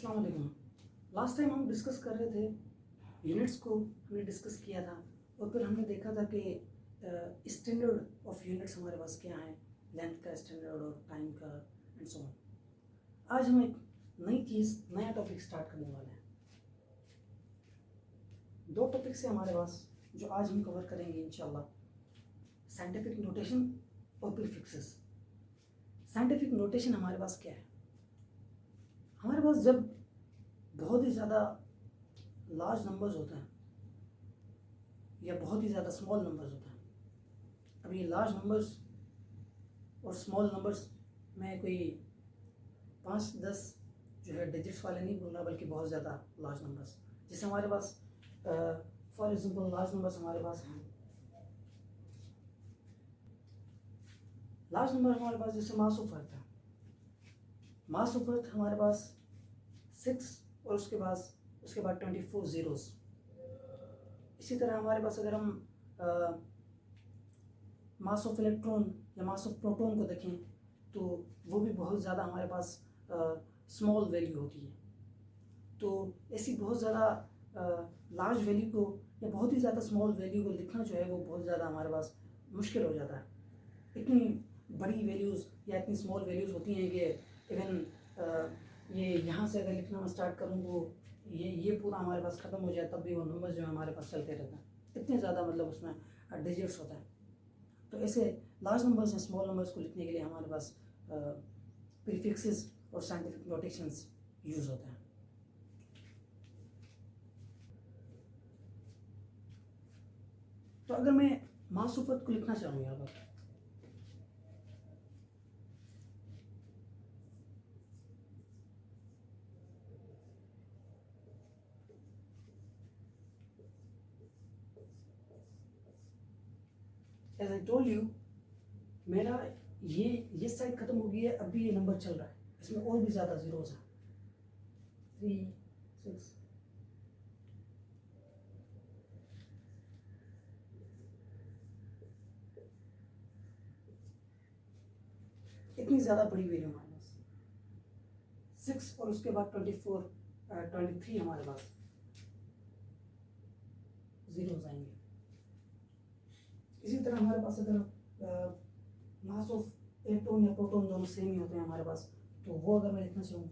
अस्सलाम वालेकुम। Last time हम डिस्कस कर रहे थे यूनिट्स को, हमने डिस्कस किया था और फिर हमने देखा था कि स्टैंडर्ड ऑफ यूनिट्स हमारे पास क्या है, लेंथ का स्टैंडर्ड और टाइम का एंड सो ऑन। आज हम एक नई चीज़, नया टॉपिक स्टार्ट करने वाले हैं। दो टॉपिक्स हैं हमारे पास जो आज हम कवर करेंगे इंशाल्लाह, साइंटिफिक नोटेशन और प्रीफिक्सेस। साइंटिफिक नोटेशन हमारे पास क्या है? हमारे पास जब बहुत ही ज़्यादा लार्ज नंबर्स होते हैं या बहुत ही ज़्यादा स्मॉल नंबर्स होते हैं, अब ये लार्ज नंबर्स और स्मॉल नंबर्स में कोई 5-10 जो है डिजिट्स वाले नहीं बोल रहा, बल्कि बहुत ज़्यादा लार्ज नंबर्स, जैसे हमारे पास फॉर एग्जांपल लार्ज नंबर्स हमारे पास हैं। लार्ज नंबर हमारे पास जैसे मास ऑफ अर्थ है, मास ऑफ अर्थ हमारे पास 6 और उसके बाद 24 ज़ीरोस। इसी तरह हमारे पास अगर हम मास ऑफ इलेक्ट्रॉन या मास ऑफ प्रोटॉन को देखें तो वो भी बहुत ज़्यादा हमारे पास स्मॉल वैल्यू होती है। तो ऐसी बहुत ज़्यादा लार्ज वैल्यू को या बहुत ही ज़्यादा स्मॉल वैल्यू को लिखना जो है वो बहुत ज़्यादा हमारे पास मुश्किल हो जाता है। इतनी बड़ी वैल्यूज़ या इतनी स्मॉल वैल्यूज़ होती हैं कि इवन ये यहाँ से अगर लिखना मैं स्टार्ट करूँ तो ये पूरा हमारे पास ख़त्म हो जाए, तब भी वो नंबर जो है हमारे पास चलते रहते हैं। इतने ज़्यादा मतलब उसमें डिजिट्स होता है। तो ऐसे लार्ज नंबर्स या स्मॉल नंबर्स को लिखने के लिए हमारे पास प्रीफिक्सेस और साइंटिफिक नोटेशंस यूज़ होते हैं। तो अगर मैं मास ऑफ अर्थ को लिखना चाहूँ यहाँ पर, एज आई टोल्ड यू, मेरा ये साइड खत्म हो गई है, अब भी ये नंबर चल रहा है, इसमें और भी ज़्यादा ज़ीरोज़ हैं, 3, 6। इतनी ज़्यादा बड़ी वैल्यू हमारे पास 6 और उसके बाद 24, 23 हमारे पास ज़ीरोज़ आएंगे। इसी तरह हमारे पास अगर मास ऑफ इलेक्ट्रॉन या प्रोटॉन दोनों सेम ही होते हैं हमारे पास, तो वो अगर मैं लिखना चाहूँ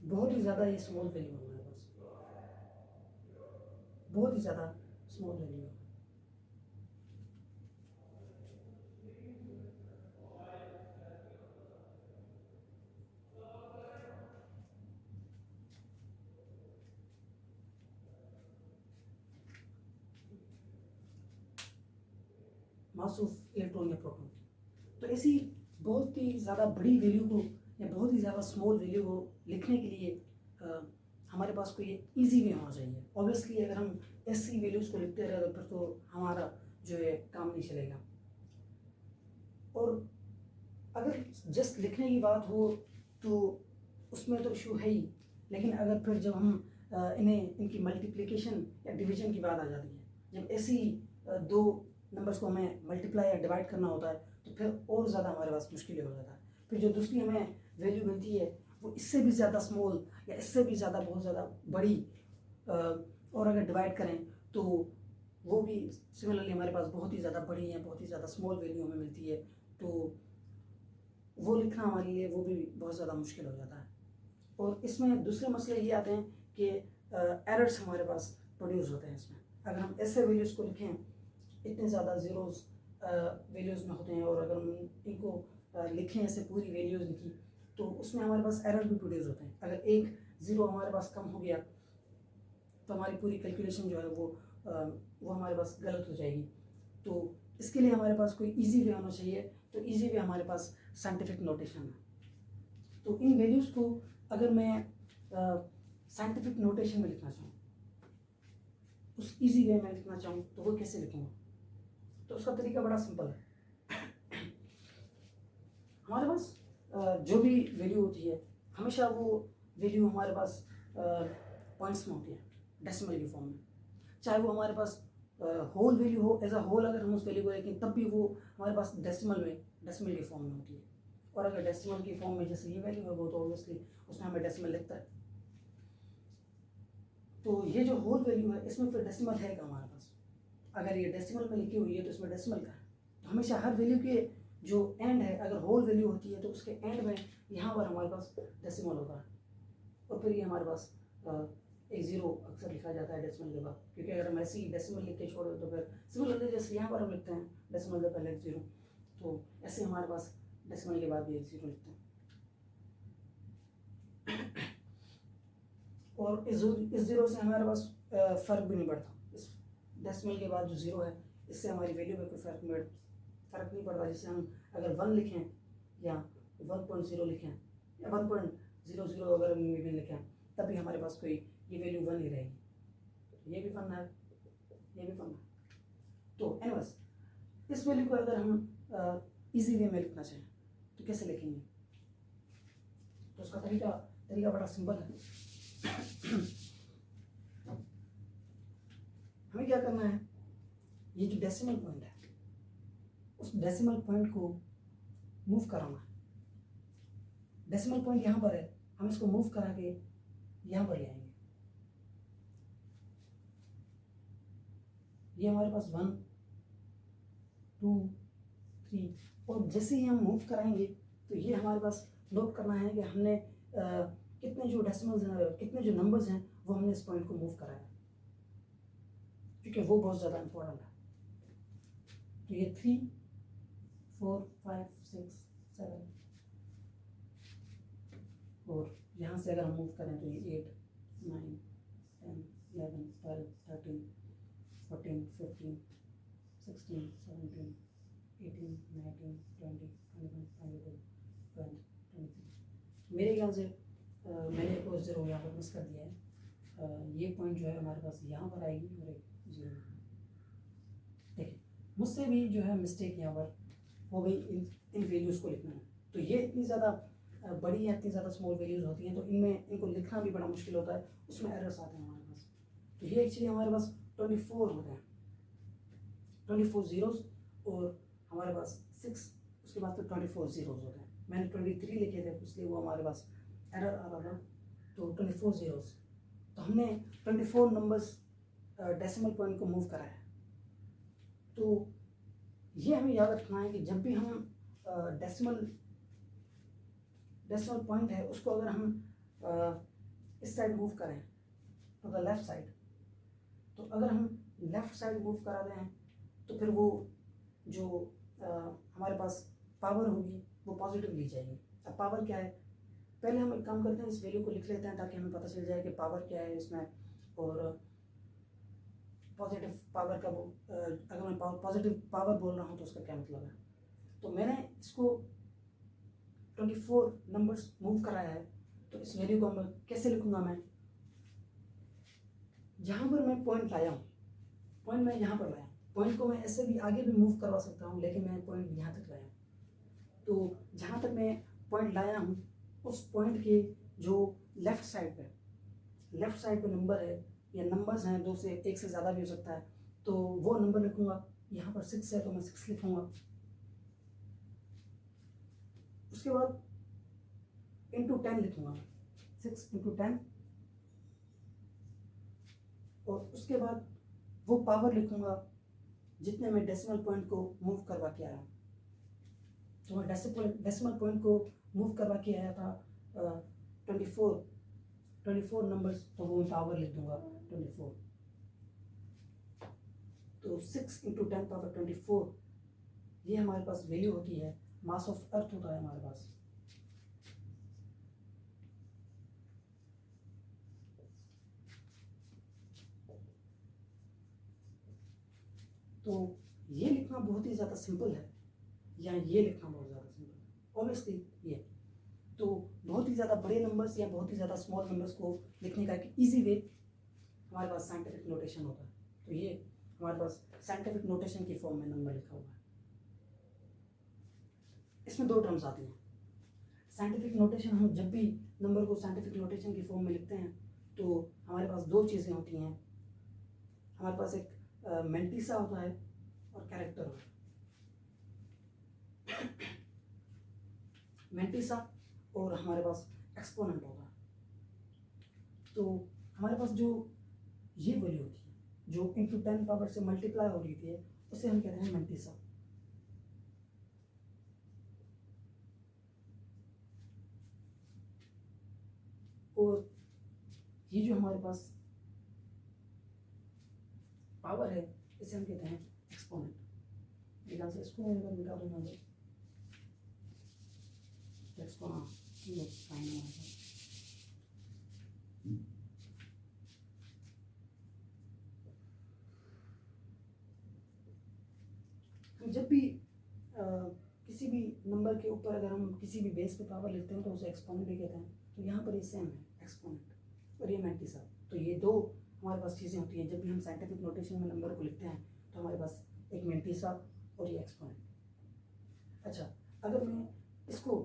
बहुत ही ज़्यादा ये स्मॉल वैल्यू है हमारे पास, बहुत ही ज़्यादा स्मॉल वैल्यू है। मास ऑफ इलेक्ट्रॉन या प्रोटॉन। तो ऐसी बहुत ही ज़्यादा बड़ी वैल्यू को या बहुत ही ज़्यादा स्मॉल वैल्यू को लिखने के लिए हमारे पास कोई इजी वे होना चाहिए। ऑब्वियसली अगर हम ऐसी वैल्यूज़ को लिखते रहे तो फिर तो हमारा जो है काम नहीं चलेगा। और अगर जस्ट लिखने की बात हो तो उसमें तो इशू है ही, लेकिन अगर फिर जब हम इनकी मल्टीप्लिकेशन या डिवीजन की बात आ जाती है, जब ऐसी दो नंबर्स को हमें मल्टीप्लाई या डिवाइड करना होता है तो फिर और ज़्यादा हमारे पास मुश्किल हो जाता है। फिर जो दूसरी हमें वैल्यू मिलती है वो इससे भी ज़्यादा स्मॉल या इससे भी ज़्यादा बहुत ज़्यादा बड़ी, और अगर डिवाइड करें तो वो भी सिमिलरली हमारे पास बहुत ही ज़्यादा बड़ी या बहुत ही ज़्यादा स्मॉल वैल्यू हमें मिलती है, तो वो लिखना हमारे लिए वो भी बहुत ज़्यादा मुश्किल हो जाता है। और इसमें दूसरे मसले ये आते हैं कि एरर्स हमारे पास प्रोड्यूस होते हैं इसमें। अगर हम ऐसे वैल्यूज़ को लिखें, इतने ज़्यादा ज़ीरोज़ वैल्यूज़ में होते हैं, और अगर हम इनको लिखें ऐसे पूरी वैल्यूज़ लिखी तो उसमें हमारे पास एरर भी प्रोड्यूस होते हैं। अगर एक ज़ीरो हमारे पास कम हो गया तो हमारी पूरी कैलकुलेशन जो है वो हमारे पास गलत हो जाएगी। तो इसके लिए हमारे पास कोई इजी वे होना चाहिए, तो इजी वे हमारे पास साइंटिफिक नोटेशन है। तो इन वैल्यूज़ को अगर मैं साइंटिफिक नोटेशन में लिखना चाहूँ, उस इजी वे में लिखना चाहूँ, तो वो कैसे लिखूँगा? तो उसका तरीका बड़ा सिंपल है। हमारे पास जो भी वैल्यू होती है हमेशा वो वैल्यू हमारे पास पॉइंट्स में होती है, डेसिमल की फॉर्म में। चाहे वो हमारे पास होल वैल्यू हो, एज अ होल अगर हम उस वैल्यू को देखें तब भी वो हमारे पास डेसिमल की फॉर्म में होती है। और अगर डेसिमल की फॉर्म में जैसे ये वैल्यू है वो तो ऑब्वियसली उसमें हमें डेसिमल लिखता है। तो ये जो होल वैल्यू है इसमें फिर डेसिमल है क्या हमारे पास? अगर ये डेसिमल में लिखी हुई है तो इसमें डेसिमल का है। तो हमेशा हर वैल्यू के जो एंड है, अगर होल वैल्यू होती है तो उसके एंड में यहाँ पर हमारे पास डेसिमल होता है। और फिर ये हमारे पास एक ज़ीरो अक्सर लिखा जाता है डेसिमल के बाद, क्योंकि अगर हम ऐसे ही डेसिमल लिख के छोड़ दो तो फिर सिमिलरली जैसे यहाँ पर हम लिखते हैं डेसिमल से पहले एक ज़ीरो, तो ऐसे हमारे पास डेसिमल के बाद भी एक ज़ीरो लिखते हैं। और इस ज़ीरो से हमारे पास फ़र्क भी नहीं पड़ता। इस डेसिमल के बाद जो ज़ीरो है इससे हमारी वैल्यू में कोई फ़र्क नहीं पड़ता। जैसे हम अगर 1 लिखें या 1.0 लिखें या 1.00 अगर हम भी लिखें तब भी हमारे पास कोई ये वैल्यू 1 ही रहेगी। ये भी 1 है, ये भी 1 है। तो एनीवेज इस वैल्यू को अगर हम इजी वे में लिखना चाहें तो कैसे लिखेंगे? तो उसका तरीका बड़ा सिंपल है। हमें क्या करना है, ये जो डेसिमल पॉइंट है उस डेसिमल पॉइंट को मूव कराना है। डेसिमल पॉइंट यहाँ पर है, हम इसको मूव करा के यहाँ पर ले आएंगे। ये हमारे पास 1 2 3 और जैसे ही हम मूव कराएंगे तो ये हमारे पास नोट करना है कि हमने कितने जो डेसिमल्स हैं, कितने जो नंबर्स हैं वो हमने इस पॉइंट को मूव कराया, क्योंकि वो बहुत ज़्यादा इम्पोर्टेंट है। तो ये 3 4 5 6 7 और यहाँ से अगर हम मूव करें तो ये 8 9 10 11 12 13 14 15 16 17 18 19 20 21 22 23। मेरे ख्याल से मैंने एक और ज़ीरो यहाँ पर मिस कर दिया है। ये पॉइंट जो है हमारे पास यहाँ पर आएगी और एक ज़ीरो। देखिए मुझसे भी जो है मिस्टेक यहाँ पर हो गई इन वैल्यूज़ को लिखने में। तो ये इतनी ज़्यादा बड़ी या इतनी ज़्यादा स्मॉल वैल्यूज़ होती हैं तो इनमें इनको लिखना भी बड़ा मुश्किल होता है, उसमें एरर्स आते हैं हमारे पास। तो ये एक्चुअली हमारे पास 24 होते हैं, 24 ज़ीरोज़ और हमारे पास 6, उसके बाद फिर 24 ज़ीरोज़ होते हैं। मैंने 23 लिखे थे इसलिए वो हमारे पास एरर आ रहा था। तो 24 ज़ीरोज़, तो हमने 24 नंबर्स डेसिमल पॉइंट को मूव कराया। तो ये हमें याद रखना है कि जब भी हम डेसिमल पॉइंट है उसको अगर हम इस साइड मूव करें तो द लेफ़्ट साइड, तो अगर हम लेफ़्ट साइड मूव करा रहे हैं तो फिर वो जो हमारे पास पावर होगी वो पॉजिटिव ली जाएगी। अब पावर क्या है, पहले हम एक काम करते हैं, इस वैल्यू को लिख लेते हैं ताकि हमें पता चल जाए कि पावर क्या है इसमें। और पॉजिटिव पावर का वो अगर मैं पॉजिटिव पावर बोल रहा हूँ तो उसका क्या मतलब है। तो मैंने इसको 24 नंबर्स मूव कराया है, तो इस वैल्यू को मैं कैसे लिखूँगा? मैं जहाँ पर मैं पॉइंट लाया हूँ, पॉइंट मैं यहाँ पर लाया, पॉइंट को मैं ऐसे भी आगे भी मूव करवा सकता हूँ लेकिन मैं पॉइंट यहाँ तक लाया। तो जहाँ तक मैं पॉइंट लाया हूँ उस पॉइंट के जो लेफ़्ट साइड पे नंबर है या नंबर्स हैं, 2 से 1 से ज़्यादा भी हो सकता है, तो वो नंबर लिखूँगा। यहाँ पर 6 है तो मैं 6 लिखूँगा। उसके बाद इंटू 10 लिखूँगा, 6 इंटू 10, और उसके बाद वो पावर लिखूँगा जितने मैं डेसिमल पॉइंट को मूव करवा के आया। तो मैं डेसिमल पॉइंट को मूव करवा के आया था 24 नंबर्स, तो वो मैं पावर लिख दूँगा 24। तो 6 इंटू 10 पावर 24 ये हमारे पास वैल्यू होती है, मास ऑफ अर्थ होता है हमारे पास। तो ये लिखना बहुत ही ज़्यादा सिंपल है या ये लिखना बहुत ज़्यादा सिंपल है, ऑब्वियसली ये। तो बहुत ही ज़्यादा बड़े नंबर्स या बहुत ही ज़्यादा स्मॉल नंबर्स को लिखने का एक ईजी वे हमारे पास साइंटिफिक नोटेशन होता है। तो ये हमारे पास साइंटिफिक नोटेशन की फॉर्म में नंबर लिखा हुआ है। इसमें 2 टर्म्स आती हैं, साइंटिफिक नोटेशन, हम जब भी नंबर को साइंटिफिक नोटेशन की फॉर्म में लिखते हैं तो हमारे पास दो चीज़ें होती हैं। हमारे पास एक मेंटिसा होता है और कैरेक्टर होता है। मेंटिसा और हमारे पास एक्सपोनेंट होता है। तो हमारे पास जो ये वैल्यू होती है जो इंटू 10 पावर से मल्टीप्लाई हो रही थी, उसे हम कहते हैं मेंटिसा। और ये जो हमारे पास पावर है इसे हम कहते हैं एक्सपोनेंट। ध्यान से इसको मैं अगर निकाल दूंगा तो एक्सपोनेंट साइन आएगा। हम जब भी किसी भी नंबर के ऊपर अगर हम किसी भी बेस पे पावर लिखते हैं तो उसे एक्सपोनेंट भी कहते हैं। तो यहाँ पर ये सेम है, एक्सपोनेंट और ये मेंटिसा। तो ये दो हमारे पास चीज़ें होती हैं जब भी हम साइंटिफिक नोटेशन में नंबर को लिखते हैं, तो हमारे पास एक मेंटिसा और ये एक्सपोनेंट। अच्छा, अगर मैं इसको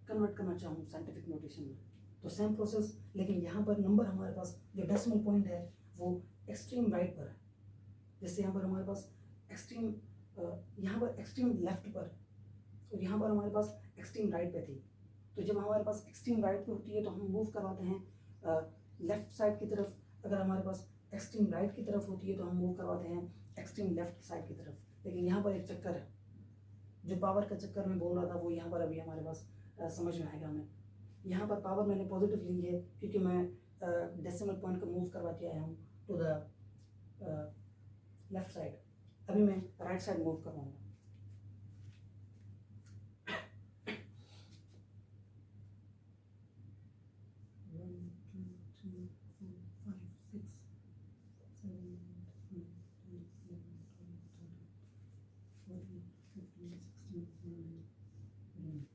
कन्वर्ट करना चाहूँ साइंटिफिक नोटेशन में तो सेम प्रोसेस, लेकिन यहाँ पर नंबर हमारे पास जो डेसिमल पॉइंट है वो एक्सट्रीम राइट पर है। जैसे यहाँ पर हमारे पास एक्सट्रीम, यहाँ पर एक्सट्रीम लेफ्ट पर और यहाँ पर हमारे पास एक्सट्रीम राइट पे थी। तो जब हमारे पास एक्सट्रीम राइट पे होती है तो हम मूव करवाते हैं लेफ्ट साइड की तरफ। अगर हमारे पास एक्सट्रीम राइट की तरफ होती है तो हम मूव करवाते हैं एक्सट्रीम लेफ्ट साइड की तरफ। लेकिन यहाँ पर एक चक्कर है, जो पावर का चक्कर मैं बोल रहा था वो यहाँ पर अभी हमारे पास समझ में आएगा हमें। यहाँ पर पावर मैंने पॉजिटिव ली है क्योंकि मैं डेसिमल पॉइंट को मूव करवा के आया हूँ टू द लेफ्ट साइड। अभी मैं राइट साइड मूव करवाऊंगा।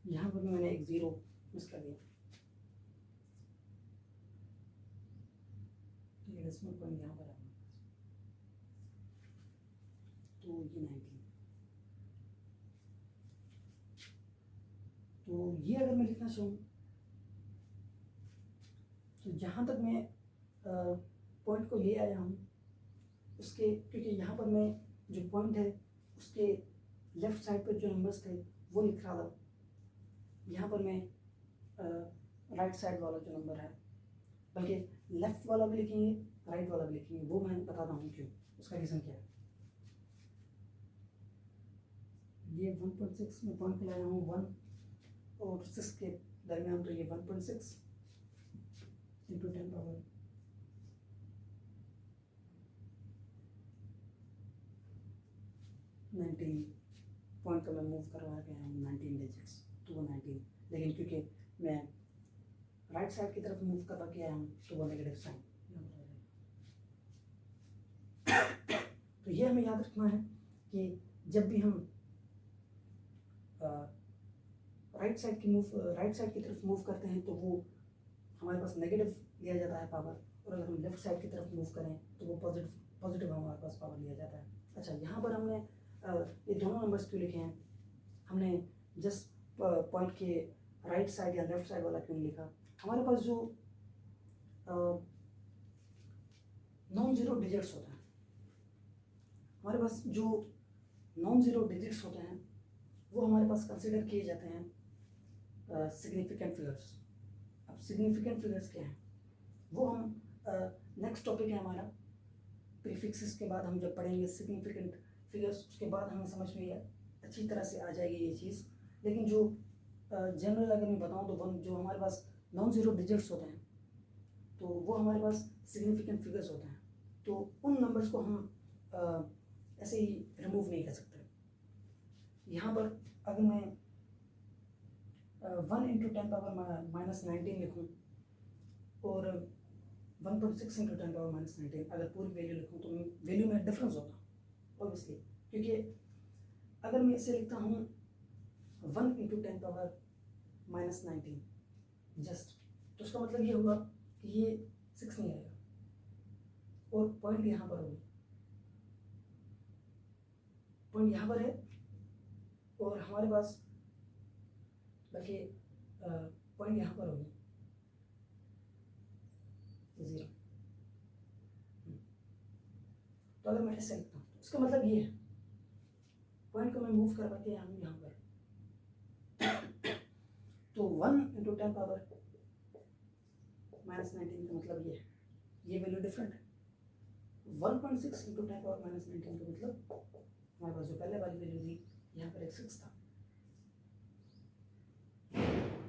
यहाँ पर भी मैंने एक जीरो मिस कर दिया, तो ये डेसिमल पॉइंट यहाँ पर है। तो ये 19, तो ये अगर मैं लिखना चाहूँ तो जहाँ तक मैं पॉइंट को ले आया हूँ उसके, क्योंकि यहाँ पर मैं जो पॉइंट है उसके लेफ्ट साइड पर जो नंबर्स थे वो लिख रहा था, यहाँ पर मैं राइट साइड वाला जो नंबर है, बल्कि लेफ्ट वाला भी लिखेंगे राइट वाला भी लिखेंगे, वो मैं बताता हूँ क्यों, उसका रीज़न क्या है। ये 1.6 में पॉइंट लाया हूँ 1 और 6 के दरमियान, तो ये 1.6 इंटू 10 पावर 19 पॉइंट का मैं मूव करवा गया हूँ 19 डिजिट्स, तो वो 19। लेकिन क्योंकि मैं राइट साइड की तरफ मूव करवा के आया हूँ तो वो नेगेटिव साइन। तो ये हमें याद रखना है कि जब भी हम राइट साइड की तरफ मूव करते हैं तो वो हमारे पास नेगेटिव लिया जाता है पावर, और अगर हम लेफ्ट साइड की तरफ मूव करें तो वो पॉजिटिव हमारे पास पावर लिया जाता है। अच्छा, यहाँ पर हमने ये दोनों नंबर्स क्यों लिखे हैं, हमने जस्ट पॉइंट के राइट साइड या लेफ्ट साइड वाला क्यों नहीं लिखा। हमारे पास जो नॉन ज़ीरो डिजिट्स होते हैं, हमारे पास जो नॉन ज़ीरो डिजिट्स होते हैं वो हमारे पास कंसिडर किए जाते हैं सिग्निफिकेंट फिगर्स। अब सिग्निफिकेंट फिगर्स क्या हैं वो हम नेक्स्ट टॉपिक है हमारा प्रीफिक्सेस के बाद हम जब पढ़ेंगे सिग्निफिकेंट फिगर्स, उसके बाद हमें समझ में अच्छी तरह से आ जाएगी ये चीज़। लेकिन जो जनरल अगर मैं बताऊँ तो जो हमारे पास नॉन ज़ीरो डिजिट्स होते हैं तो वो हमारे पास सिग्निफिकेंट फिगर्स होते हैं, तो उन नंबर्स को हम ऐसे ही रिमूव नहीं कर सकते। यहाँ पर अगर मैं 1 इंटू 10 पावर माइनस 19 लिखूँ और 1.6 इंटू 10 पावर माइनस 19 अगर पूरी वैल्यू लिखूँ तो वैल्यू में डिफरेंस होगा ऑब्वियसली, क्योंकि अगर मैं इसे लिखता हूँ 1 इंटू 10 पावर माइनस 19 जस्ट, तो उसका मतलब ये होगा कि ये 6 नहीं आएगा और पॉइंट यहाँ पर होगी, पॉइंट यहाँ पर है और हमारे पास बल्कि पॉइंट यहाँ पर होगी 0। तो अगर मैं ऐसे लिखता हूँ तो इसका मतलब ये है पॉइंट को मैं मूव करवा के यहाँ पर, तो 1 × 10⁻⁻19 का मतलब ये है, ये वैल्यू डिफरेंट है। 1.6 × 10⁻⁻19 का मतलब हमारे पास जो पहले वाली वैल्यू थी यहाँ पर एक 6 था,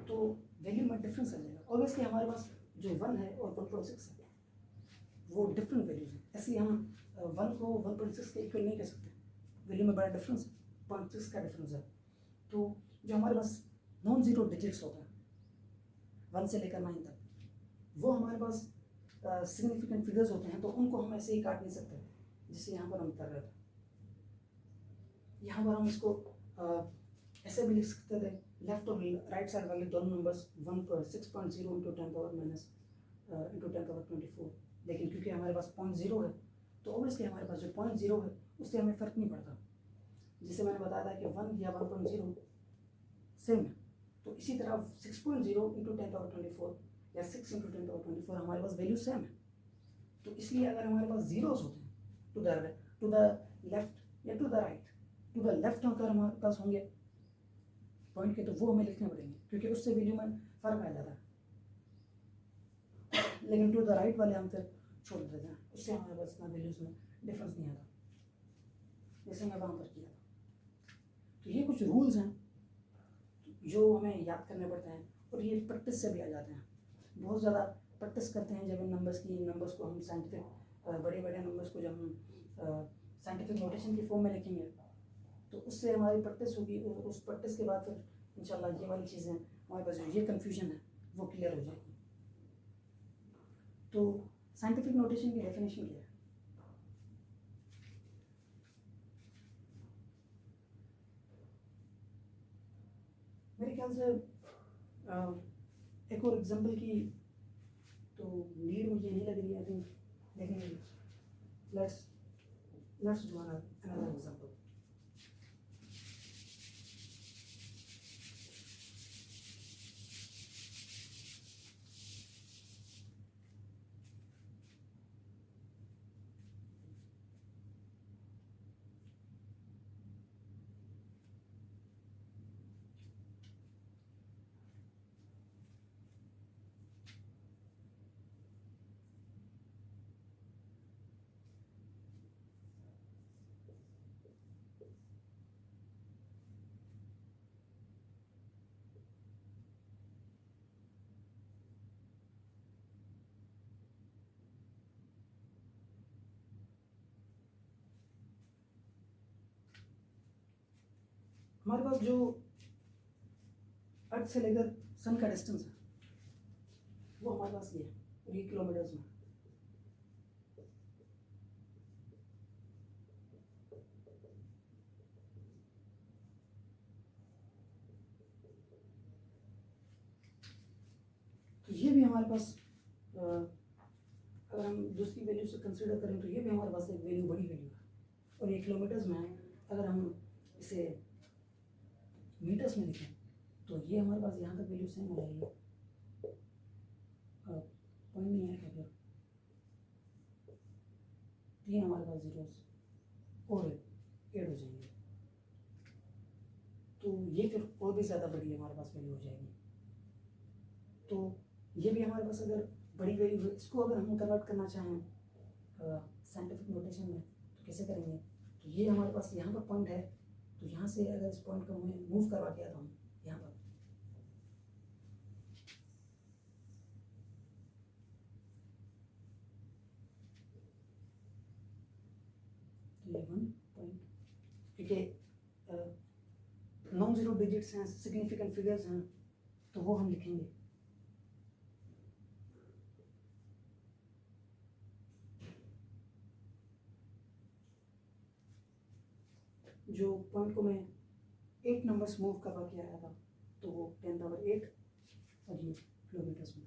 तो वैल्यू में डिफरेंस आ जाएगा। ऑब्वियसली हमारे पास जो 1 है और 1.6 है वो डिफरेंट वैल्यूज हैं। ऐसे ही हम 1 को 1.6 के इक्वल नहीं कर सकते, वैल्यू में बड़ा डिफरेंस है, 0.6 का डिफरेंस है। तो जो हमारे पास नॉन जीरो डिजिट्स होता है 1 से लेकर 9 तक, वो हमारे पास सिग्निफिकेंट फिगर्स होते हैं, तो उनको हम ऐसे ही काट नहीं सकते जिससे यहाँ पर हम कर रहे थे। यहाँ पर हम इसको ऐसे भी लिख सकते थे, लेफ्ट और राइट साइड वाले दोनों नंबर्स 6.0 × 10⁻24, लेकिन क्योंकि हमारे पास 0.0 है तो ऑब्वियसली हमारे पास जो 0.0 है उससे हमें फ़र्क नहीं पड़ता। जैसे मैंने बताया था कि 1 या 1.0 सेम है, तो इसी तरह 6.0 × 10⁻24 या 6 × 10⁻24 हमारे पास वैल्यू सेम है। तो इसलिए अगर हमारे पास जीरोस होते हैं टू द लेफ्ट या to the right, to the left अगर हमारे पास होंगे पॉइंट के, तो वो हमें लिखने पड़ेंगे क्योंकि उससे वैल्यू में फ़र्क आ जाता है। लेकिन टू द राइट वाले हम फिर छोड़ देते हैं, उससे हमारे पास इतना वैल्यूज में डिफरेंस नहीं आता, जैसे मैं वहाँ पर किया था। तो ये कुछ रूल्स हैं जो हमें याद करने पड़ते हैं और ये प्रैक्टिस से भी आ जाते हैं। बहुत ज़्यादा प्रैक्टिस करते हैं जब इन नंबर्स को हम साइंटिफिक बड़े नंबर्स को जब हम साइंटिफिक नोटेशन की फॉर्म में लिखेंगे तो उससे हमारी प्रैक्टिस होगी। उस प्रैक्टिस के बाद फिर इंशाल्लाह ये वाली चीज़ें हमारे पास जो ये कन्फ्यूजन है वो क्लियर हो जाएगी। तो साइंटिफिक नोटेशन की डेफिनेशन क्या है? मेरे ख्याल से एक और एग्जांपल की तो नीड मुझे नहीं लग रही है, आई थिंक, लेकिन लेट्स डू अनदर एग्जांपल। हमारे पास जो अर्थ से लेकर सन का डिस्टेंस है वो हमारे पास ये है, और ये किलोमीटर्स में। तो ये भी हमारे पास अगर हम दूसरी वैल्यू से कंसिडर करें तो ये भी हमारे पास एक वैल्यू, बड़ी वैल्यू है, और ये किलोमीटर्स में है। अगर हम इसे मीटर्स में लिखें तो ये हमारे पास यहाँ तक वैल्यू सेम हो जाएगी, पॉइंट नहीं है क्या, फिर 3 हमारे पास जीरोस और 8 हो जाएंगे, तो ये फिर और भी ज़्यादा बड़ी हमारे पास वैल्यू हो जाएगी। तो ये भी हमारे पास अगर बड़ी वैल्यू है, इसको अगर हम कन्वर्ट करना चाहें साइंटिफिक नोटेशन में तो कैसे करेंगे? तो ये हमारे पास यहाँ पर पॉइंट है, तो यहाँ से अगर इस पॉइंट को हमें मूव करवा दिया तो हम यहाँ पर तो ये 1 पॉइंट, क्योंकि नॉन जीरो डिजिट्स हैं, सिग्निफिकेंट फिगर्स हैं, तो वो हम लिखेंगे। जो पॉइंट को मैं 8 नंबर्स मूव करवा के आया था तो वो 10⁸ और ये किलोमीटर्स में।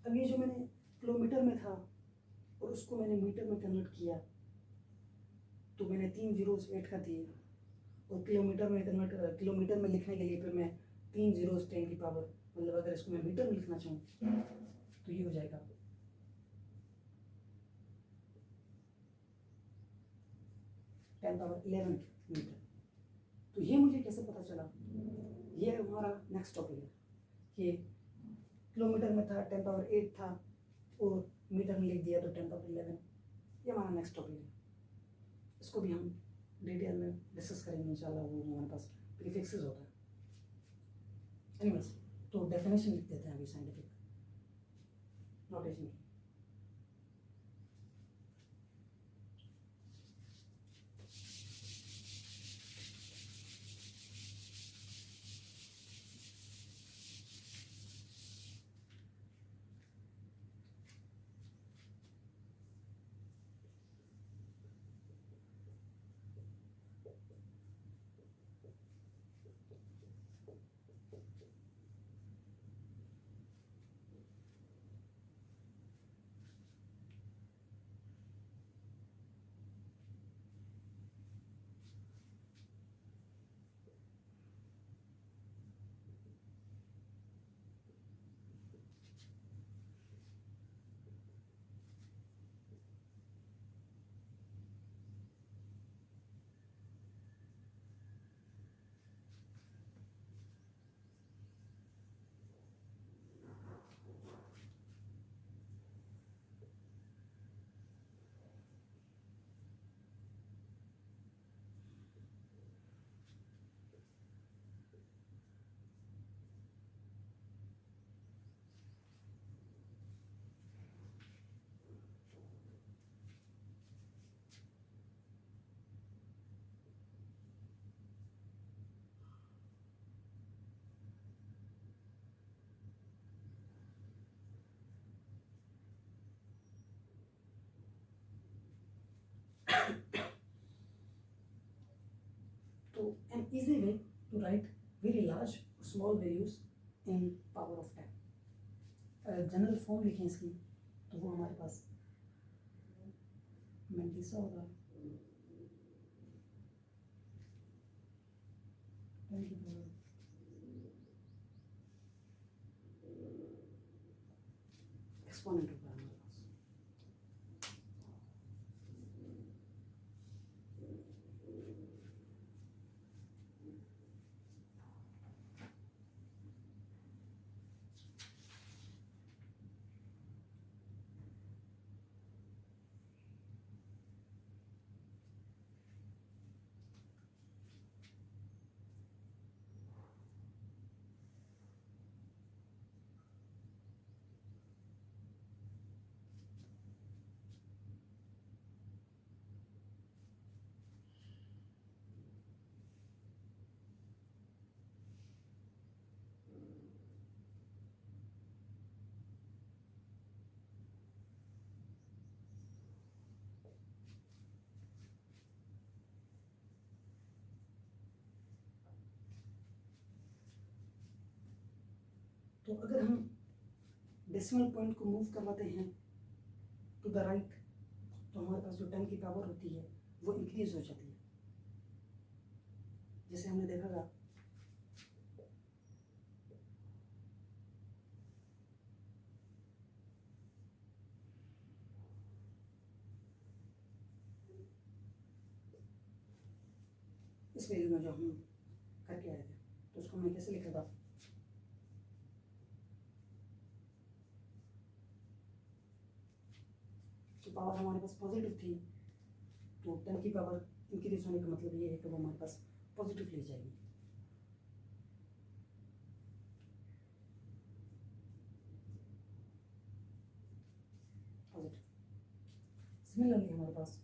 अब ये जो मैंने किलोमीटर में था और उसको मैंने मीटर में कन्वर्ट किया, तो मैंने 3 जीरोस ऐड कर दिए, और किलोमीटर में लिखने के लिए फिर मैं 3 जीरोस 10 की पावर, मतलब अगर इसको मैं मीटर में लिखना चाहूँ तो ये हो जाएगा 10⁻11 मीटर। तो ये मुझे कैसे पता चला, ये हमारा नेक्स्ट टॉपिक है कि किलोमीटर में था 10⁻8 था और मीटर में लिख दिया तो 10⁻11। ये हमारा नेक्स्ट टॉपिक है, इसको भी हम डिटेल में डिस्कस करेंगे इंशाल्लाह। वो हमारे पास प्रीफिक्सेस होता है। एनीवेज, तो डेफिनेशन लिख देते हैं अभी साइंटिफिक नोटेशन की। तो an easy way to write very large or small values in power of 10, general form लिखें इसकी तो वो हमारे पास मेंटिसा होगा 10 की पावर एक्सपोनेंट होगा हमारे पास। तो अगर हम डेसिमल पॉइंट को मूव करवाते हैं टू द राइट तो हमारे पास जो 10 की पावर होती है वो इंक्रीज हो जाती है, जैसे हमने देखा था इस वैल्यू में जो हम करके आए थे। तो उसको हमने कैसे लिखा था, तो पावर हमारे पास पॉजिटिव थी तो 10 की पावर इंक्रीज होने का मतलब ये है कि वो हमारे पास पॉजिटिव ले जाएगी। पॉजिटिव सिमिलरली हमारे पास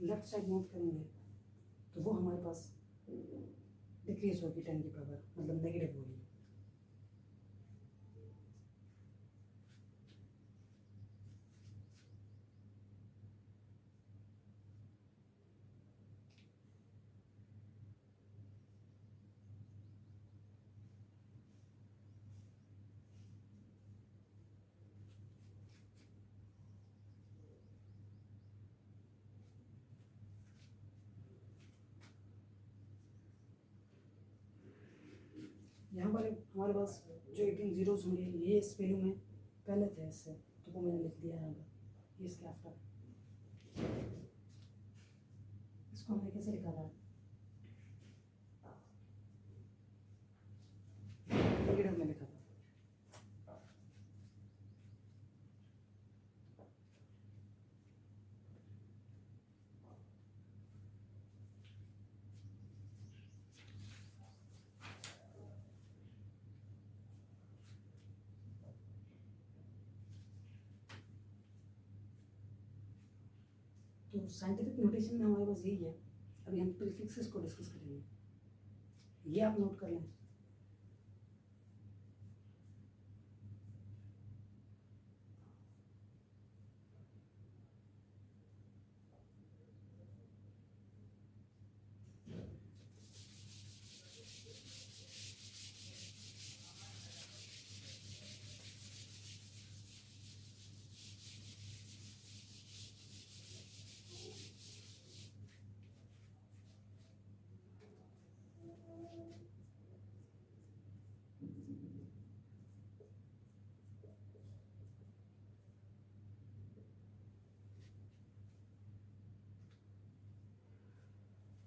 लेफ्ट साइड मूव करेंगे तो वो हमारे पास डिक्रीज होगी 10 की पावर, मतलब नेगेटिव होगी। यहाँ पर हमारे पास जो 18 जीरोस होंगे ये इस वैल्यू में पहले थे इससे, तो वो मैंने लिख दिया यहाँ पर, ये इसके आफ्टर। इसको हमने कैसे लिखा था, नेगेटिव में लिखा था। तो साइंटिफिक नोटेशन में हमारे पास यही है। अभी हम प्रीफिक्सेस को डिस्कस करेंगे, ये आप नोट कर लें।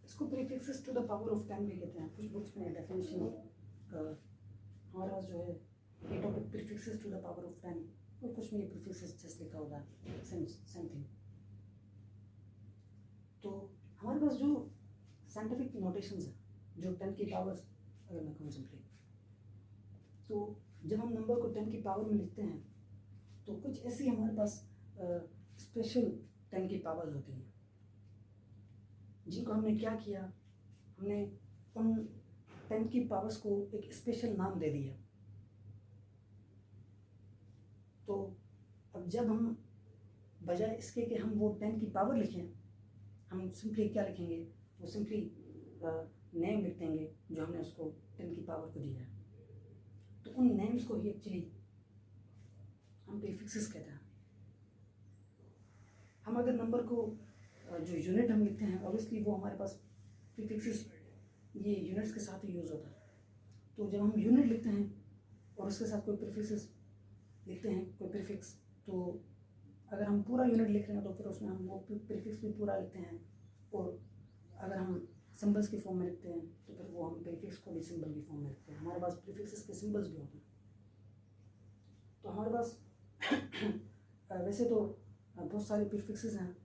इसको prefixes to the power of 10 भी कहते हैं। कुछ बुक्स में डेफिनेशन हमारे पास जो है ये topic prefixes to the power of 10, और कुछ में ये प्रीफिक्सेस जस्ट लिखा होगा, सेम थिंग। तो हमारे पास जो साइंटिफिक नोटेशंस है, जो 10 की पावर्स, अगर मैं कहूँ सिंपली, तो जब हम नंबर को 10 की पावर में लिखते हैं तो कुछ ऐसी हमारे पास स्पेशल 10 की पावर्स होती हैं, जिनको हमने क्या किया, हमने उन 10 की पावर्स को एक स्पेशल नाम दे दिया। तो अब जब हम बजाय इसके कि हम वो 10 की पावर लिखें, हम सिंपली क्या लिखेंगे, वो सिंपली नेम लिख देंगे जो हमने उसको 10 की पावर को दिया है। तो उन नेम्स को ही एक्चुअली हम प्रीफिक्सेस कहते हैं। हम अगर नंबर को जो यूनिट हम लिखते हैं, ऑब्वियसली वो हमारे पास प्रीफिक्सेस ये यूनिट्स के साथ ही यूज़ होता है। तो जब हम यूनिट लिखते हैं और उसके साथ कोई प्रीफिक्सेस लिखते हैं, कोई प्रीफिक्स, तो अगर हम पूरा यूनिट लिख रहे हैं तो फिर उसमें हम वो प्रीफिक्स भी पूरा लिखते हैं। और अगर हम सिंबल्स की फॉर्म में लिखते हैं तो फिर वो हम प्रीफिक्स को भी सिंबल की फॉर्म में लिखते हैं। हमारे पास प्रीफिक्सेस के सिंबल्स भी होते हैं। तो हमारे पास वैसे तो बहुत सारे प्रीफिक्सेस हैं।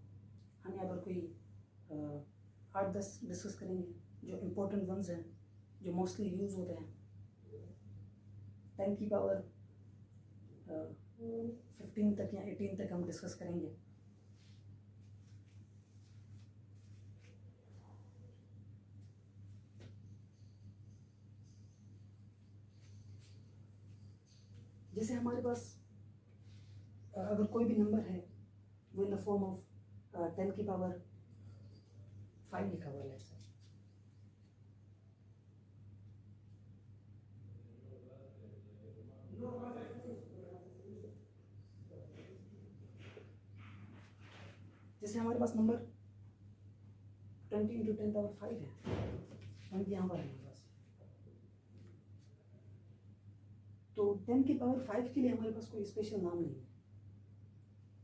हम यहाँ पर कोई 8-10 डिस्कस करेंगे जो इम्पोर्टेंट वंस हैं, जो मोस्टली यूज़ होते हैं। 10 की पावर 15 तक या 18 तक हम डिस्कस करेंगे। जैसे हमारे पास अगर कोई भी नंबर है वो इन द फॉर्म ऑफ 10 की पावर 5 लिखा हुआ है, जैसे हमारे पास नंबर 20 × 10⁵ है, पॉइंट यहाँ पर है हमारे पास। तो 10 की पावर 5 के लिए हमारे पास कोई स्पेशल नाम नहीं है,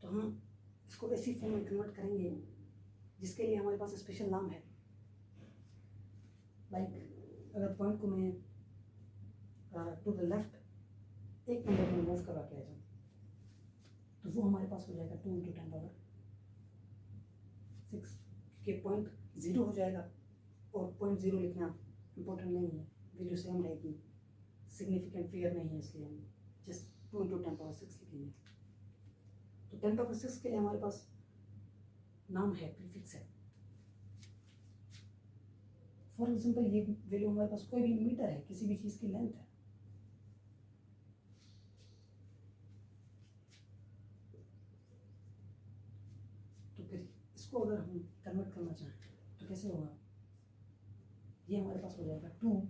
तो हम इसको ऐसी फॉर्म में कन्वर्ट करेंगे जिसके लिए हमारे पास स्पेशल नाम है। लाइक अगर पॉइंट को मैं टू द लेफ्ट एक नंबर में मूव करवा के आ जाऊँ तो वो हमारे पास हो जाएगा 2 × 10⁶ के पॉइंट 0 हो जाएगा। और पॉइंट 0 लिखना इम्पोर्टेंट नहीं है, वैल्यू सेम रहेगी, सिग्निफिकेंट फिगर नहीं है, इसलिए हम जस्ट 2 × 10⁶ लिखेंगे। तो 10⁶ के लिए हमारे पास नाम है, प्रीफिक्स है। फॉर एग्जाम्पल ये वैल्यू हमारे पास कोई भी मीटर है, किसी भी चीज़ की लेंथ है, तो फिर इसको अगर हम कन्वर्ट करना चाहें तो कैसे होगा, ये हमारे पास हो जाएगा 2,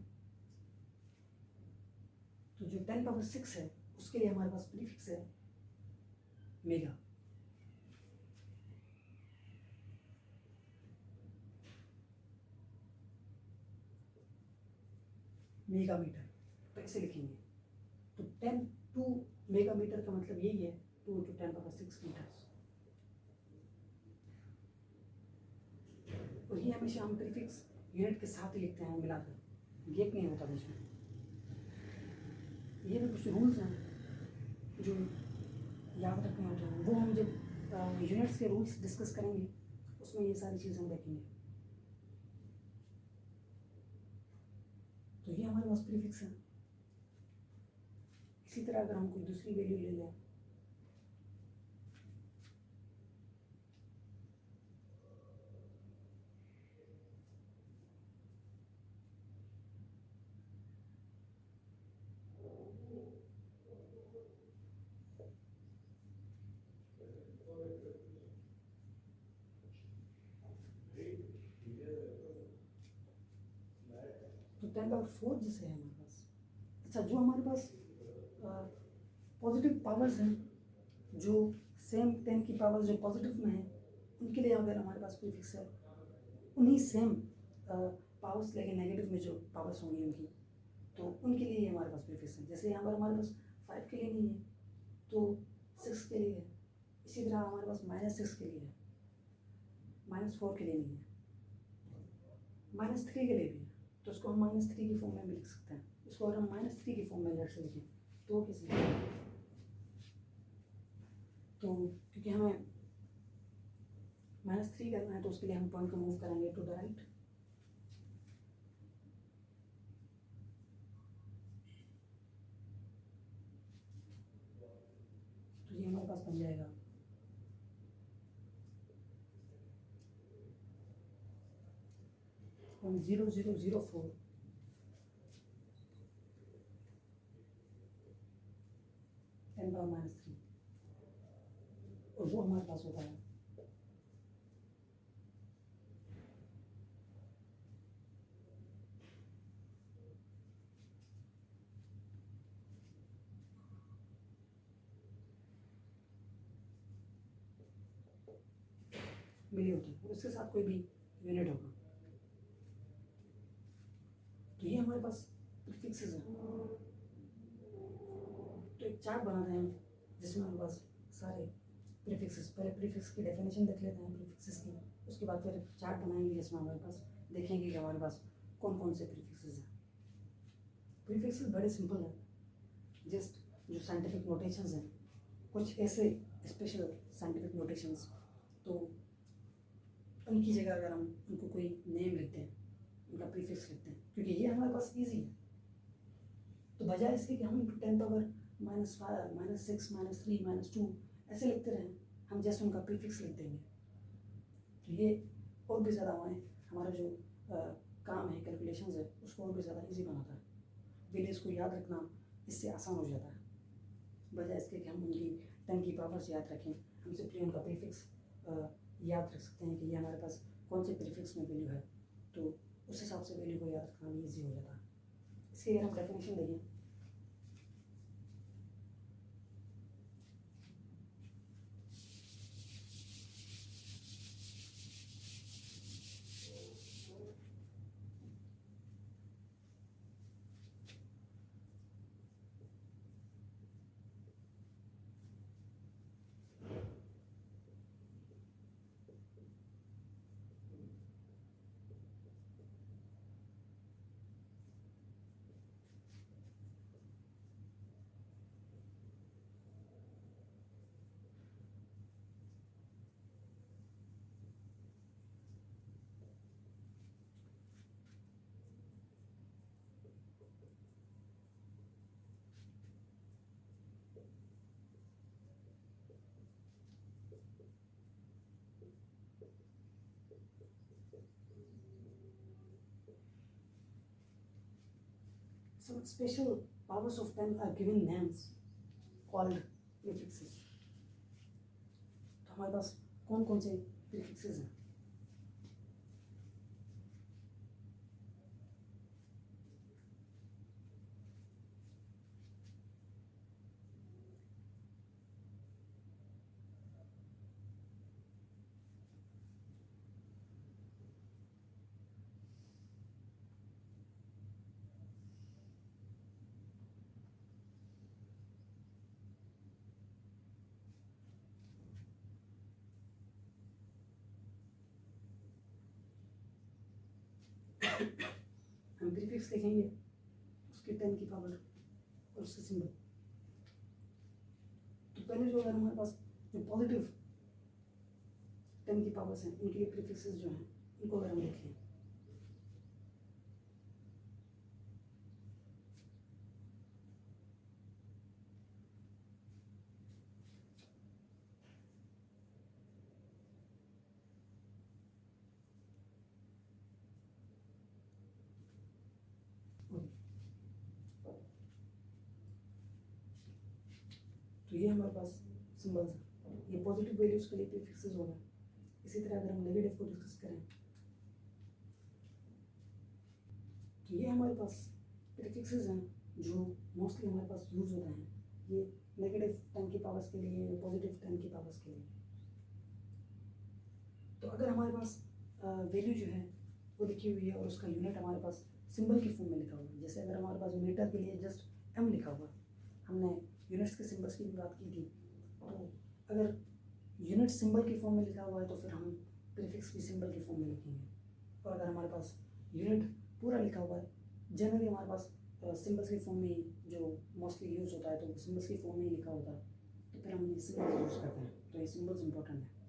तो जो 10⁶ है उसके लिए हमारे पास प्रीफिक्स है मेगा। मेगा मीटर तो ऐसे लिखेंगे, तो 2 मेगा मीटर का मतलब यही है 2 × 10⁶ मीटर्स। और ये हमेशा हम प्रीफिक्स यूनिट के साथ ही लिखते हैं मिलाकर, गैप नहीं होता बीच में। ये भी कुछ रूल्स हैं जो याद रखने होते हैं, वो हम जब यूनिट्स के रूल्स डिस्कस करेंगे उसमें ये सारी चीज़ हम देखेंगे। तो ये हमारे पास प्रीफिक्स है। इसी तरह अगर हम कोई दूसरी वैल्यू ले लें, तो 10⁴ जैसे है हमारे पास। अच्छा, जो हमारे पास पॉजिटिव पावर्स हैं, जो सेम 10 की पावर्स जो पॉजिटिव में है, उनके लिए अगर हमारे पास प्रीफिक्स है, उन्हीं सेम पावर्स लेके नेगेटिव में जो पावर्स होंगी उनकी, तो उनके लिए हमारे पास प्रीफिक्स है। जैसे यहाँ पर हमारे पास 5 के लिए नहीं है तो 6 के लिए है, इसी तरह हमारे पास -6 के लिए है, -4 के लिए नहीं है, -3 के लिए भी है, तो उसको हम -3 की फॉर्म में भी लिख सकते हैं। इसको अगर हम -3 की फॉर्म में लेट से लिखें तो कैसे लिखें, तो क्योंकि हमें -3 करना है तो उसके लिए हम पॉइंट को मूव करेंगे टू द राइट, तो ये हमारे पास बन जाएगा 0.0004 10⁻³ और वो हमारे पास होता है मिली होती है, उसके साथ कोई भी यूनिट होगा। तो ये हमारे पास प्रीफिक्सेस हैं। तो एक चार्ट बनाते हैं जिसमें हमारे पास सारे प्रीफिक्सेस, पहले प्रीफिक्स की डेफिनेशन देख लेते हैं प्रीफिक्सेस की, उसके बाद फिर चार्ट बनाएंगे जिसमें हमारे पास देखेंगे कि हमारे पास कौन कौन से प्रीफिक्सेस हैं। प्रीफिक्सेस बड़े सिंपल हैं, जस्ट जो साइंटिफिक नोटेशंस हैं, कुछ ऐसे स्पेशल साइंटिफिक नोटेशंस, तो उनकी जगह अगर हम उनको कोई नेम लिखते हैं, उनका प्रीफिक्स लिखते हैं, क्योंकि ये हमारे पास ईजी है। तो बजाय इसके कि हम 10⁻⁻⁶ -3 -2 ऐसे लिखते रहें, हम जैसे उनका प्रीफिक्स लिख देंगे, तो ये और भी ज़्यादा हमारा जो काम है, कैलकुलेशंस है, उसको और भी ज़्यादा इजी बनाता है। वैल्यूज को याद रखना इससे आसान हो जाता है, बजाय इसके कि हम उनकी 10 की पावर्स याद रखें, हम सिंपली उनका प्रीफिक्स याद रख सकते हैं कि ये हमारे पास कौन से प्रीफिक्स में वैल्यू है, तो उस हिसाब से वैल्यू को याद रखना भी ईजी हो जाता है। इसकी अगर हम डेफिनेशन देखें, some special powers of 10 are given names called prefixes. तो हमारे पास कौन कौन से prefixes हैं? हम प्रीफिक्स लिखेंगे, उसके 10 की पावर और उसके सिंबल। तो पहले जो है हमारे पास जो पॉजिटिव 10 की पावर्स हैं उनके लिए प्रीफिक्सेस जो हैं उनको अगर हम लिखें, तो ये हमारे पास सिंबल्स हैं। ये पॉजिटिव वैल्यूज के लिए प्रीफिक्सेस हो गए। इसी तरह अगर हम नेगेटिव को डिस्कस करें तो ये हमारे पास प्रीफिक्सेस हैं जो मोस्टली हमारे पास यूज होते हैं। ये नेगेटिव 10 की पावर्स के लिए, पॉजिटिव 10 की पावर्स के लिए। तो अगर हमारे पास वैल्यू जो है वो लिखी हुई है और उसका यूनिट हमारे पास सिंबल की फॉर्म में लिखा हुआ है, जैसे अगर हमारे पास मीटर के लिए जस्ट एम लिखा हुआ है, हमने यूनिट्स के सिंबल्स की भी बात की थी। तो अगर यूनिट सिंबल की फॉर्म में लिखा हुआ है तो फिर हम प्रीफिक्स भी सिंबल की फॉर्म में लिखेंगे। और अगर हमारे पास यूनिट पूरा लिखा हुआ है, जनरली हमारे पास सिंबल्स की फॉर्म में ही जो मोस्टली यूज़ होता है तो सिंबल्स की फॉर्म में ही लिखा होता है, तो फिर हम ये सिंबल्स यूज़ करते हैं। तो ये सिंबल्स इंपॉर्टेंट है।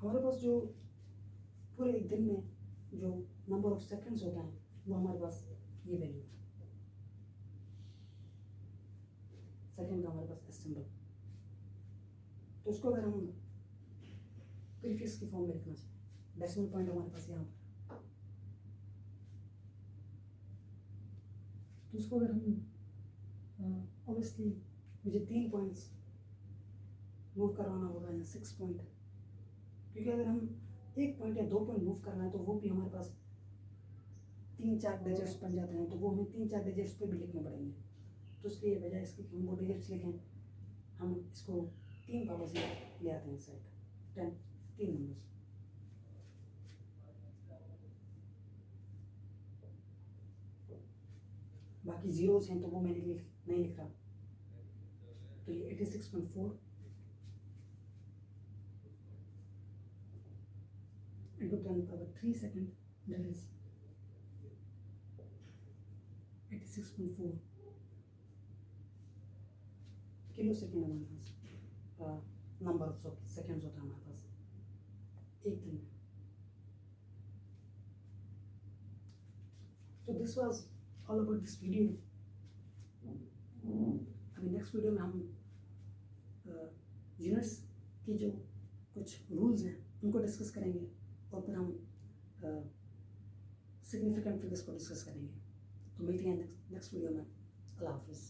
हमारे पास जो पूरे एक दिन में जो नंबर ऑफ सेकंड्स होता है वो हमारे पास ये वैल्यू है। सेकंड का हमारे पास एस सिंबल। तो उसको अगर हम प्रीफिक्स की फॉर्म में लिखना चाहें, डेसिमल पॉइंट हमारे पास यहाँ पर, तो उसको अगर हम ऑब्वियसली मुझे 3 पॉइंट्स मूव करवाना होगा या 6 पॉइंट, क्योंकि अगर हम 1 पॉइंट या 2 पॉइंट मूव करना है तो वो भी हमारे पास 3-4 डिजिट्स बन जाते हैं, तो वो हमें 3-4 डिजिट्स पे भी लिखने पड़ेंगे। तो इसलिए बजाय इसके कि हम वो डिजिट्स लिखें, हम इसको 3 पावर्स ले आते हैं साइड 10, 3 नंबर्स। बाकी जीरोस हैं तो वो मैंने नहीं लिख रहा। तो ये 86.4 into 10 power 3 second, that is 86.4 kilo second हमारे पास नंबर ऑफ सेकेंड्स होता है हमारे पास एक दिन में। तो this was all about this video. अभी नेक्स्ट वीडियो में हम यूनिट्स की जो कुछ रूल्स हैं उनको डिस्कस करेंगे और फिर हम सिग्निफिकेंट फिगर्स को डिस्कस करेंगे। तो मिलते हैं नेक्स्ट वीडियो में। अल्लाह हाफिज़।